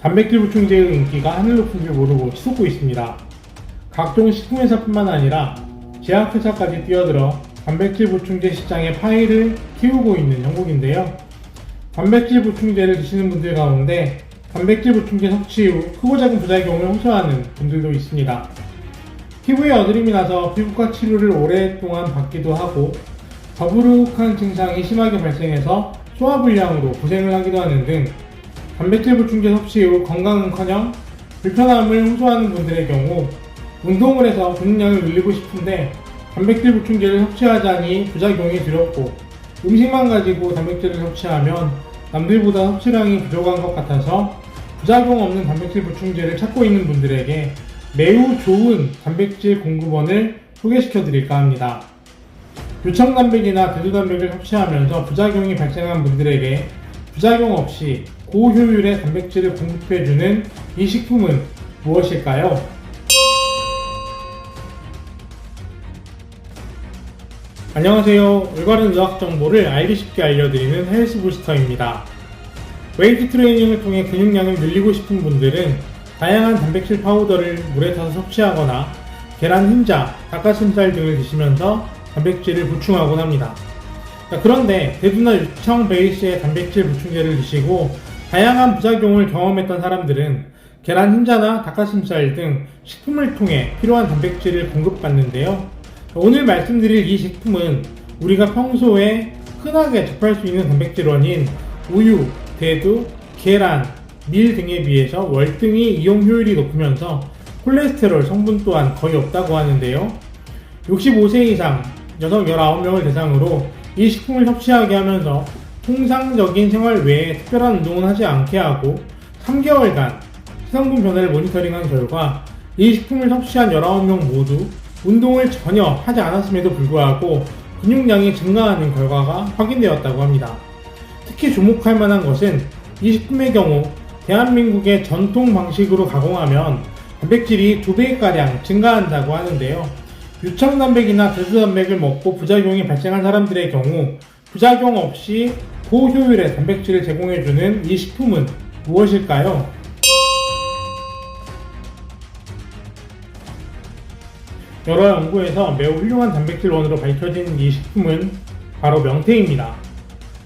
단백질 보충제의 인기가 하늘 높은 줄 모르고 치솟고 있습니다. 각종 식품회사뿐만 아니라 제약회사까지 뛰어들어 단백질 보충제 시장의 파이를 키우고 있는 형국인데요. 단백질 보충제를 드시는 분들 가운데 단백질 보충제 섭취 후 크고 작은 부작용을 호소하는 분들도 있습니다. 피부에 어드림이 나서 피부과 치료를 오랫동안 받기도 하고 더부룩한 증상이 심하게 발생해서 소화불량으로 고생을 하기도 하는 등 단백질 보충제 섭취 후 건강은커녕 불편함을 호소하는 분들의 경우 운동을 해서 근육량을 늘리고 싶은데 단백질 보충제를 섭취하자니 부작용이 두렵고 음식만 가지고 단백질을 섭취하면 남들보다 섭취량이 부족한 것 같아서 부작용 없는 단백질 보충제를 찾고 있는 분들에게 매우 좋은 단백질 공급원을 소개시켜 드릴까 합니다. 요청단백이나 대두단백을 섭취하면서 부작용이 발생한 분들에게 부작용 없이 고효율의 단백질을 공급해주는 이 식품은 무엇일까요? 안녕하세요. 올바른 의학 정보를 알기 쉽게 알려드리는 헬스 부스터입니다. 웨이트 트레이닝을 통해 근육량을 늘리고 싶은 분들은 다양한 단백질 파우더를 물에 타서 섭취하거나 계란 흰자, 닭가슴살 등을 드시면서 단백질을 보충하곤 합니다. 그런데 대두나 유청 베이스의 단백질 보충제를 드시고 다양한 부작용을 경험했던 사람들은 계란 흰자나 닭가슴살 등 식품을 통해 필요한 단백질을 공급받는데요. 오늘 말씀드릴 이 식품은 우리가 평소에 흔하게 접할 수 있는 단백질원인 우유, 대두, 계란, 밀 등에 비해서 월등히 이용 효율이 높으면서 콜레스테롤 성분 또한 거의 없다고 하는데요. 65세 이상 여성 19명을 대상으로 이 식품을 섭취하게 하면서 통상적인 생활 외에 특별한 운동은 하지 않게 하고 3개월간 성분 변화를 모니터링한 결과 이 식품을 섭취한 19명 모두 운동을 전혀 하지 않았음에도 불구하고 근육량이 증가하는 결과가 확인되었다고 합니다. 특히 주목할 만한 것은 이 식품의 경우 대한민국의 전통 방식으로 가공하면 단백질이 2배가량 증가한다고 하는데요. 유청단백이나 대두단백을 먹고 부작용이 발생한 사람들의 경우 부작용 없이 고효율의 단백질을 제공해주는 이 식품은 무엇일까요? 여러 연구에서 매우 훌륭한 단백질원으로 밝혀진 이 식품은 바로 명태입니다.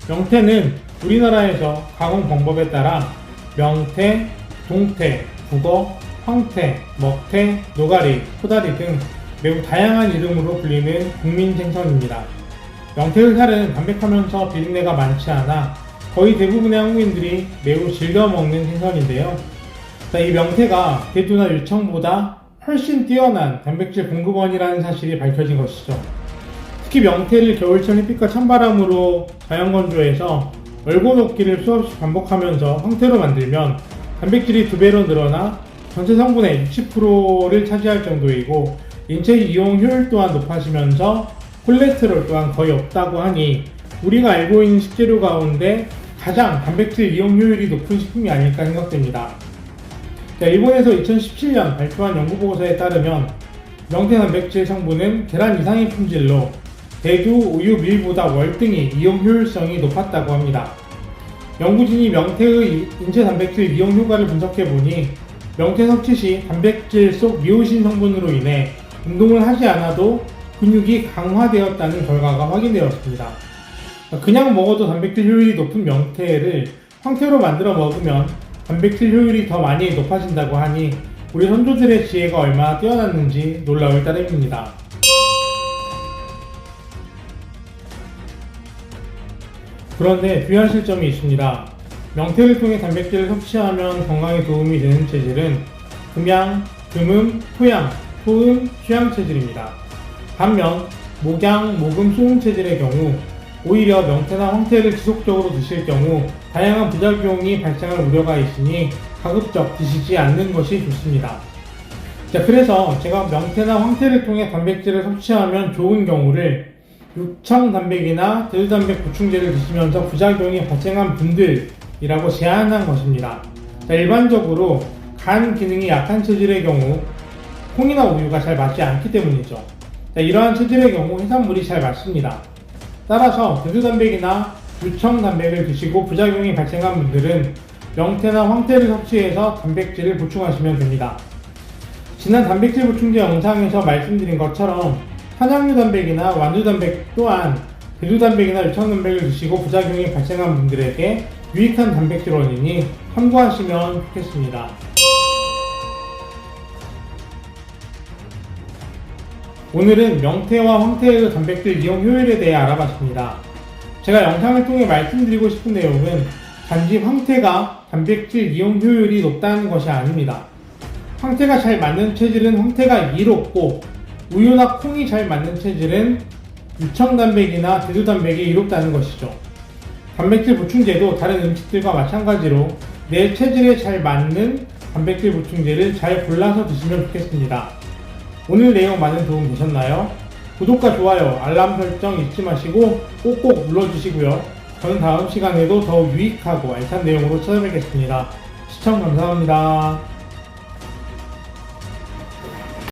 명태는 우리나라에서 가공 방법에 따라 명태, 동태, 북어, 황태, 먹태, 노가리, 코다리 등 매우 다양한 이름으로 불리는 국민 생선입니다. 명태의 살은 담백하면서 비린내가 많지 않아 거의 대부분의 한국인들이 매우 즐겨 먹는 생선인데요. 이 명태가 대두나 유청보다 훨씬 뛰어난 단백질 공급원이라는 사실이 밝혀진 것이죠. 특히 명태를 겨울철 햇빛과 찬바람으로 자연 건조해서 얼고놓기를 수없이 반복하면서 황태로 만들면 단백질이 2배로 늘어나 전체 성분의 60%를 차지할 정도이고 인체 이용 효율 또한 높아지면서 콜레스테롤 또한 거의 없다고 하니 우리가 알고 있는 식재료 가운데 가장 단백질 이용 효율이 높은 식품이 아닐까 생각됩니다. 일본에서 2017년 발표한 연구보고서에 따르면 명태 단백질 성분은 계란 이상의 품질로 대두, 우유, 밀보다 월등히 이용 효율성이 높았다고 합니다. 연구진이 명태의 인체 단백질 이용 효과를 분석해보니 명태 섭취 시 단백질 속 미오신 성분으로 인해 운동을 하지 않아도 근육이 강화되었다는 결과가 확인되었습니다. 그냥 먹어도 단백질 효율이 높은 명태를 황태로 만들어 먹으면 단백질 효율이 더 많이 높아진다고 하니 우리 선조들의 지혜가 얼마나 뛰어났는지 놀라울 따름입니다. 그런데 주의하실 점이 있습니다. 명태를 통해 단백질을 섭취하면 건강에 도움이 되는 체질은 금양, 금음, 토양, 소음, 휴양 체질입니다. 반면 목양, 모금, 소음 체질의 경우 오히려 명태나 황태를 지속적으로 드실 경우 다양한 부작용이 발생할 우려가 있으니 가급적 드시지 않는 것이 좋습니다. 그래서 제가 명태나 황태를 통해 단백질을 섭취하면 좋은 경우를 유청단백이나 대두단백 보충제를 드시면서 부작용이 발생한 분들이라고 제안한 것입니다. 일반적으로 간 기능이 약한 체질의 경우 콩이나 우유가 잘 맞지 않기 때문이죠. 이러한 체질의 경우 해산물이 잘 맞습니다. 따라서 대두단백이나 유청단백을 드시고 부작용이 발생한 분들은 명태나 황태를 섭취해서 단백질을 보충하시면 됩니다. 지난 단백질 보충제 영상에서 말씀드린 것처럼 한양류 단백이나 완두 단백 또한 대두 단백이나 유청 단백을 드시고 부작용이 발생한 분들에게 유익한 단백질 원이니 참고하시면 좋겠습니다. 오늘은 명태와 황태의 단백질 이용 효율에 대해 알아봤습니다. 제가 영상을 통해 말씀드리고 싶은 내용은 단지 황태가 단백질 이용 효율이 높다는 것이 아닙니다. 황태가 잘 맞는 체질은 황태가 이롭고 우유나 콩이 잘 맞는 체질은 유청단백이나 대두단백이 이롭다는 것이죠. 단백질 보충제도 다른 음식들과 마찬가지로 내 체질에 잘 맞는 단백질 보충제를 잘 골라서 드시면 좋겠습니다. 오늘 내용 많은 도움 되셨나요? 구독과 좋아요, 알람 설정 잊지 마시고 꼭꼭 눌러주시고요. 저는 다음 시간에도 더욱 유익하고 알찬 내용으로 찾아뵙겠습니다. 시청 감사합니다.